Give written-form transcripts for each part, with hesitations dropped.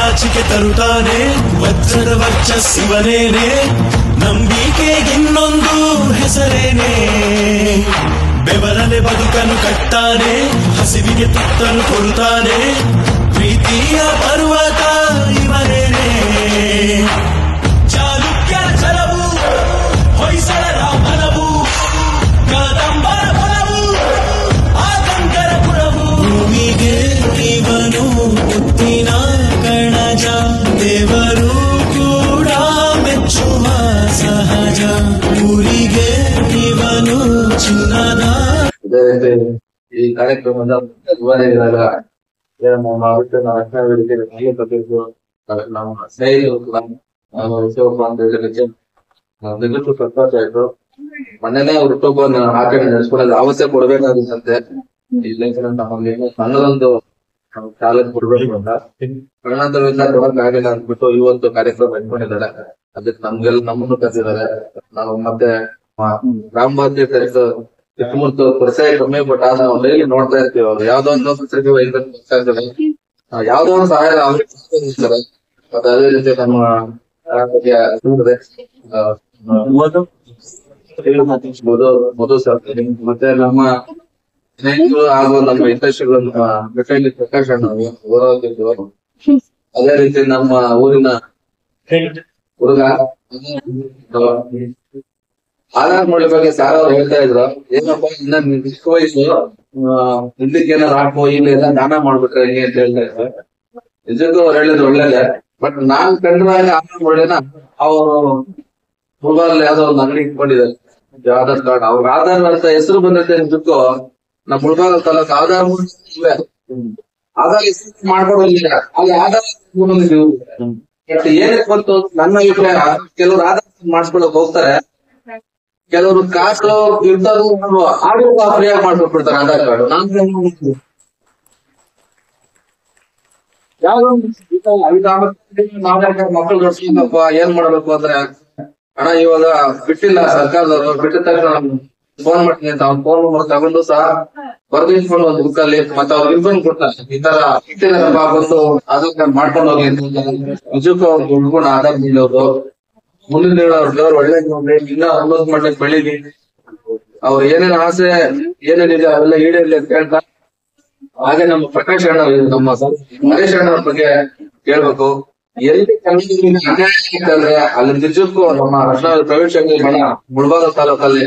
ನಾಚಿಕೆ ತರುತ್ತಾನೆ ವಜ್ರದ ವರ್ಚಸ್ಸಿವನೇನೆ ನಂಬಿಕೆಗಿನ್ನೊಂದು ಹೆಸರೇನೆ ಬೆವರಲೆ ಬದುಕನ್ನು ಕಟ್ತಾನೆ ಹಸಿವಿಗೆ ತುತ್ತನ್ನು ಕೊಡುತ್ತಾನೆ ಪ್ರೀತಿಯ ಪರ್ವತ ಇವನೇನೆ ಚಾಲುಕ್ಯರ ಛಲವು ಹೊಯ್ಸಳರ ಬಲವು ಕದಂಬರ ಬಲವು ಆತಂಕರ ಪುರವು ಭೂಮಿಗೆ ಇವನು ಮುತ್ತಿನ ಕಣಜ ದೇವರು ಕೂಡ ಮೆಚ್ಚುವ ಸಹಜ ಊರಿಗೆ ಇವನು ಚಿನ್ನದ. ಈ ಕಾರ್ಯಕ್ರಮದ ನಮ್ಮ ಸ್ನೇಹಿತರು ಕೂಡ ಶಿವಪ್ಪ ಅಂತ ಹೇಳಲಿಕ್ಕೆ ನಿಜಕ್ಕೂ ಸಂತೋಷ ಆಯ್ತು. ಮೊನ್ನೆನೇ ಹುಟ್ಟುಹಬ್ಬವನ್ನು ಆಚರಣೆ ನಡೆಸ್ಕೊಳ್ಳೋದು ಅವಶ್ಯ ಕೊಡ್ಬೇಕಾದಂತೆ ಇಲ್ಲ ನಮಗೆ ನನ್ನದೊಂದು ಚಾಲೆಂಜ್ ಕೊಡ್ಬೇಕು ಅಂತ ಕರ್ನಾಟಕದಿಂದ ಕೊಡಕ್ಕಾಗಿಲ್ಲ ಅಂದ್ಬಿಟ್ಟು ಇವತ್ತು ಕಾರ್ಯಕ್ರಮ ಇಟ್ಕೊಂಡಿದ್ದಾರೆ. ಅದಕ್ಕೆ ನಮ್ಮನ್ನು ಕರೆದಿದ್ದಾರೆ. ನಾವು ಮತ್ತೆ ರಾಮಭಾರತಿ ಸುತ್ತಮುತ್ತ ಪರಿಚಯ ಕಮ್ಮಿ ಬಟ್ ಆದ್ರೆ ನಾವು ಡೈಲಿ ನೋಡ್ತಾ ಇರ್ತೀವಿ. ಅವ್ರು ಯಾವ್ದೋ ಒಂದು ಯಾವ್ದೋ ಒಂದು ಸಹಾಯ ಇರ್ತಾರೆ. ಮತ್ತೆ ಅದೇ ರೀತಿ ನಮ್ಮ ಮಧು ಸರ್ ಮತ್ತೆ ನಮ್ಮ ಸ್ನೇಹಿತರು ಹಾಗೂ ನಮ್ಮ ಇಂಡಸ್ಟ್ರಿಗಳು ಬೆಟ್ಟಲ್ಲಿ ಪ್ರಕಾಶ್ ಅಣ್ಣ ಗೌರವ. ಅದೇ ರೀತಿ ನಮ್ಮ ಊರಿನ ಹುಡುಗ ಆಧಾರ್ ಮಾಡಲಿ ಬಗ್ಗೆ ಸಾರ್ ಅವ್ರು ಹೇಳ್ತಾ ಇದ್ರು, ಏನಪ್ಪಾ ಇನ್ನ ಚಿಕ್ಕ ವಯಸ್ಸು ಹಿಂದಕ್ಕೆ ಏನಾರು ಹಾಕೋ ಇಲ್ಲ ದಾನ ಮಾಡ್ಬಿಟ್ರೆ ಹೆಂಗೆ ಅಂತ ಹೇಳ್ತಾ ಇದ್ರು. ನಿಜಕ್ಕೂ ಅವ್ರು ಹೇಳಿದ್ರು ಒಳ್ಳೇದೇ. ಬಟ್ ನಾನ್ ಕಂಡ್ರಾಗ ಆಧಾರ್ ಮಾಡಲಿನ ಅವರು ಮೊಬೈಲ್ ಯಾವ್ದೋ ಒಂದು ಅಂಗಡಿ ಇಟ್ಕೊಂಡಿದ್ದಾರೆ ಆಧಾರ್ ಕಾರ್ಡ್. ಅವ್ರ ಆಧಾರ್ ಅಂತ ಹೆಸರು ಬಂದೈತೆ ನಿಜಕ್ಕೂ ನಮ್ಮ ಮುಳಬಾಗ ತಾಲೂಕು ಆಧಾರ್ ಆಧಾರ್ ಹೆಸರು ಮಾಡ್ಕೊಡೋದಿಲ್ಲ. ಅಲ್ಲಿ ಆಧಾರ್ ಬಟ್ ಏನಕ್ಕೆ ಬಂತು ನನ್ನ ಅಭಿಪ್ರಾಯ, ಕೆಲವರು ಆಧಾರ್ ಮಾಡಿಸ್ಕೊಳಕ್ ಹೋಗ್ತಾರೆ, ಕೆಲವರು ಕಾಸು ಇರ್ತಾರು ಆಡಿಯೋ ಫ್ರೀಯಾಗಿ ಮಾಡ್ಬಿಡ್ತಾರೆ ಆಧಾರ್ ಕಾರ್ಡ್. ಮಕ್ಕಳು ನಡ್ಸ್ಬೇಕಪ್ಪ ಏನ್ ಮಾಡ್ಬೇಕು ಅಂದ್ರೆ ಅಣ್ಣ ಇವಾಗ ಬಿಟ್ಟಿಲ್ಲ ಸರ್ಕಾರದವರು, ಬಿಟ್ಟಿದ ತಕ್ಷಣ ಫೋನ್ ಮಾಡ್ತೀನಿ ಅಂತ ಅವ್ನ ಫೋನ್ ನಂಬರ್ ತಗೊಂಡು ಸಹ ಬರ್ದಿಟ್ಕೊಂಡು ಒಂದು ಬುಕ್ ಅಲ್ಲಿ ಮತ್ತೆ ಅವ್ರು ಇನ್ಫಾರ್ಮ್ ಕೊಡ್ತಾರೆ, ಈ ತರ ಬಿಟ್ಟಿದಾರಪ್ಪ ಬಂದು ಆಧಾರ್ ಕಾರ್ಡ್ ಮಾಡ್ಕೊಂಡು ಹೋಗಿ ಅಂತ. ನಿಜಕ್ಕೂ ಅವ್ರು ದುಡ್ಕೊಂಡು ಆಧಾರ್ ನೀಡೋದು ಮುಂದಿನ ದೇವ್ರು ಒಳ್ಳೆ ಇನ್ನ ಒಂದೊಂದು ಮಟ್ಟಕ್ಕೆ ಬೆಳೀಲಿ, ಅವ್ರು ಏನೇನ್ ಆಸೆ ಏನೇನಿದೆ ಅವೆಲ್ಲ ಈಡೇರ್ಲಿ ಅಂತ ಹೇಳ್ತಾ. ಹಾಗೆ ನಮ್ಮ ಪ್ರಕಾಶ್ ಅಣ್ಣ ನಮ್ಮ ಮಹೇಶ್ ಅಣ್ಣ ಅವ್ರ ಬಗ್ಗೆ ಹೇಳ್ಬೇಕು. ಎಲ್ಲಿ ಅನ್ಯಾಯ ಆಗ್ತಂದ್ರೆ ಅಲ್ಲಿ ನಿಜಕ್ಕೂ ನಮ್ಮ ಕೃಷ್ಣಾವತಿ ಪ್ರೈವೇಟ್ ಶಾಲೆ ಮುಳಬಾಗ ತಾಲೂಕಲ್ಲಿ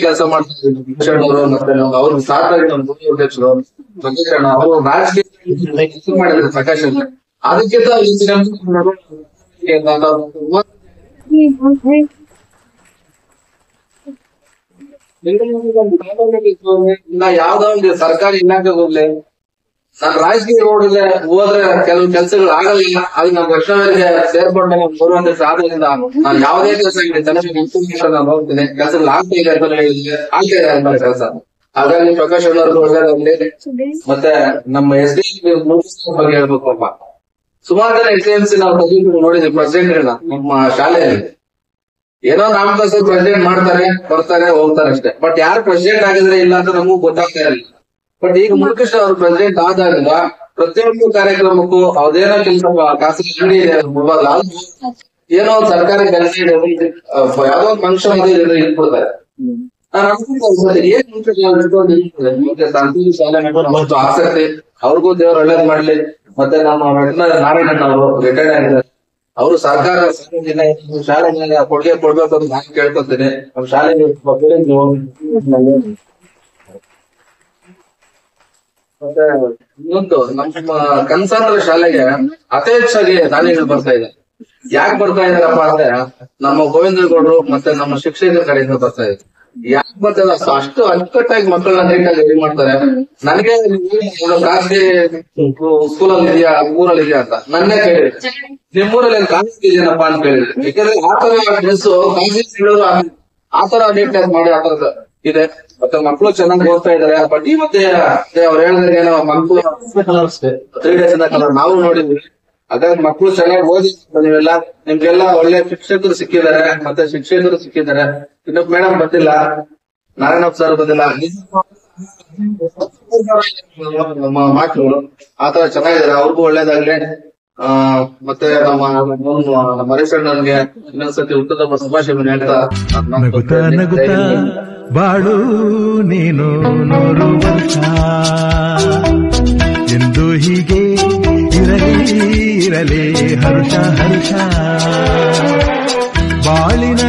ಕೆಲಸ ಮಾಡ್ತಾರೆ ಅವರು. ಮತ್ತೆ ಅವ್ರ ಸಾಕಾಗಿ ನಮ್ಮ ಅಧ್ಯಕ್ಷರು ಪ್ರಕಾಶ್ ಅಣ್ಣ ಅವರು ರಾಜಕೀಯ ಮಾಡಿದ್ರು ಪ್ರಕಾಶ್ ಅಣ್ಣ. ಅದಕ್ಕಿಂತ ಯಾವ್ದೋ ಒಂದು ಸರ್ಕಾರಿ ಇಲಾಖೆಗೆ ಹೋಗ್ಲಿ, ನಾನ್ ರಾಜಕೀಯ ಹೋದ್ರೆ ಕೆಲವು ಕೆಲ್ಸಗಳು ಆಗಲ್ಲ. ಅದು ನಮ್ಮ ಕೃಷ್ಣವರಿಗೆ ಸೇರ್ಕೊಂಡೆ ಬರುವಂತ ಆದ್ರಿಂದ ನಾನು ಯಾವುದೇ ಕೆಲಸ ನಾನು ಹೋಗ್ತೀನಿ, ಕೆಲಸಗಳು ಆಗ್ತಾ ಇದೆ ಕೆಲಸ. ಹಾಗಾಗಿ ಪ್ರಕಾಶ್ ಅವ್ರದ್ದು ಒಳ್ಳೇದಾಗ್ಲಿ. ಮತ್ತೆ ನಮ್ಮ SDMC ಬಗ್ಗೆ ಹೇಳ್ಬೇಕಪ್ಪ, ಸುಮಾರು ಜನ SDMC ನಾವು ನೋಡಿದ್ವಿ ಪ್ರೆಸಿಡೆಂಟ್ ನಮ್ಮ ಶಾಲೆಯಲ್ಲಿ. ಏನೋ ನಾಮಕಾಸ ಪ್ರೆಸಿಡೆಂಟ್ ಮಾಡ್ತಾರೆ, ಬರ್ತಾರೆ, ಹೋಗ್ತಾರೆ ಅಷ್ಟೇ. ಬಟ್ ಯಾರು ಪ್ರೆಸಿಡೆಂಟ್ ಆಗಿದ್ರೆ ಇಲ್ಲ ಅಂತ ನಮಗೂ ಗೊತ್ತಾಗ್ತಾ ಇರಲಿಲ್ಲ. ಬಟ್ ಈಗ ಮುರುಕೃಷ್ಣ ಅವರು ಪ್ರೆಸಿಡೆಂಟ್ ಆದಾಗ ಪ್ರತಿಯೊಂದು ಕಾರ್ಯಕ್ರಮಕ್ಕೂ ಅವ್ರದೇನೋ ಕೆಲಸ ಖಾಸಗಿ ಅಂಗಡಿ ಇದೆ ಏನೋ ಒಂದು ಸರ್ಕಾರಿ ಕೆಲಸ ಇದೆ, ಯಾವ್ದೋ ಒಂದು ಫಂಕ್ಷನ್ ಇದೆ ಇಟ್ಬಿಡ್ತಾರೆ. ಮತ್ತು ಆಸಕ್ತಿ ಅವ್ರಿಗೂ ದೇವ್ರು ಒಳ್ಳೇದ್ ಮಾಡ್ಲಿ. ಮತ್ತೆ ನಮ್ಮ ನಾರಾಯಣಣ್ಣ ಅವರು ರಿಟೈರ್ಡ್ ಆಗಿದ್ದಾರೆ, ಅವರು ಸರ್ಕಾರ ಶಾಲೆ ಮೇಲೆ ಕೊಡುಗೆ ಕೊಡ್ಬೇಕು ಅಂತ ನಾನು ಕೇಳ್ಕೊತೀನಿ. ನಮ್ಮ ಶಾಲೆ ಮತ್ತೆ ಇನ್ನೊಂದು ನಮ್ಮ ಕನಸಾಂತರ ಶಾಲೆಗೆ ಅತಿ ಹೆಚ್ಚಾಗಿ ದಾನಿಗಳು ಬರ್ತಾ ಇದೆ. ಯಾಕೆ ಬರ್ತಾ ಇದಾರಪ್ಪ ಅಂದ್ರೆ ನಮ್ಮ ಗೋವಿಂದಗೌಡರು ಮತ್ತೆ ನಮ್ಮ ಶಿಕ್ಷಕರ ಕಡೆಯಿಂದ ಬರ್ತಾ ಇದೆ. ಯಾಕೆ ಬರ್ತಲ್ಲ ಅಷ್ಟು ಅಚ್ಚುಕಟ್ಟಾಗಿ ಮಕ್ಕಳನ್ನ ನೀಟಾಗಿ ರೆಡಿ ಮಾಡ್ತಾರೆ. ನನಗೆ ಖಾಸಗಿ ಸ್ಕೂಲಲ್ಲಿ ಇದೆಯಾ ಊರಲ್ಲಿ ಇದೆಯಾ ಅಂತ ನನ್ನೇ ಕೇಳಿದೆ, ನಿಮ್ಮೂರಲ್ಲಿ ಖಾಸಗಿ ಇದೆಯೇನಪ್ಪ ಅಂತ ಕೇಳಿದ್ರೆ. ಯಾಕಂದ್ರೆ ಆತರ ಡ್ರೆಸ್ ಖಾಸಗಿ ಆತರ ನೀಟಾಗಿ ಮಾಡಿ ಆತರ ಇದೆ. ಮತ್ತೆ ಮಕ್ಕಳು ಚೆನ್ನಾಗಿ ಓದ್ತಾ ಇದಾರೆ. ಬಟ್ ಮತ್ತೆ ಅವ್ರು ಹೇಳಿದ್ರೆ ಮಕ್ಕಳು 3 days ಕಲರ್ ನಾವು ನೋಡಿದ್ವಿ. ಹಾಗಾಗಿ ಮಕ್ಕಳು ಚೆನ್ನಾಗಿ ಓದಿ ನೀವೆಲ್ಲ ನಿಮ್ಗೆಲ್ಲ ಒಳ್ಳೆ ಶಿಕ್ಷಕರು ಸಿಕ್ಕಿದ್ದಾರೆ, ಮತ್ತೆ ಶಿಕ್ಷಕರು ಸಿಕ್ಕಿದ್ದಾರೆ. ಇನ್ನೊಬ್ಬ ಮೇಡಮ್ ಬಂದಿಲ್ಲ, ನಾರಾಯಣಪ್ಪ ಸರ್ ಬಂದಿಲ್ಲ. ನಮ್ಮ ಮಕ್ಕಳು ಆತರ ಚೆನ್ನಾಗಿದ್ದಾರೆ, ಅವ್ರಿಗೂ ಒಳ್ಳೇದಾಗ್ಲಿ. ಮತ್ತೆ ನಮ್ಮ ಹರೀಶ್ ಅಣ್ಣನ್ಗೆ ಇನ್ನೊಂದ್ಸತಿ ಹುಟ್ಟದ ಶುಭಾಶಯವನ್ನು ಹೇಳ್ತಾ ನಗುತ್ತಾ ನಗುತ್ತಾ ಬಾಳು ನೀನು 100 ವರ್ಷ ಎಂದು ಹೀಗೆ ಇರಲಿ ಹರ್ಷ ಬಾಳಿನ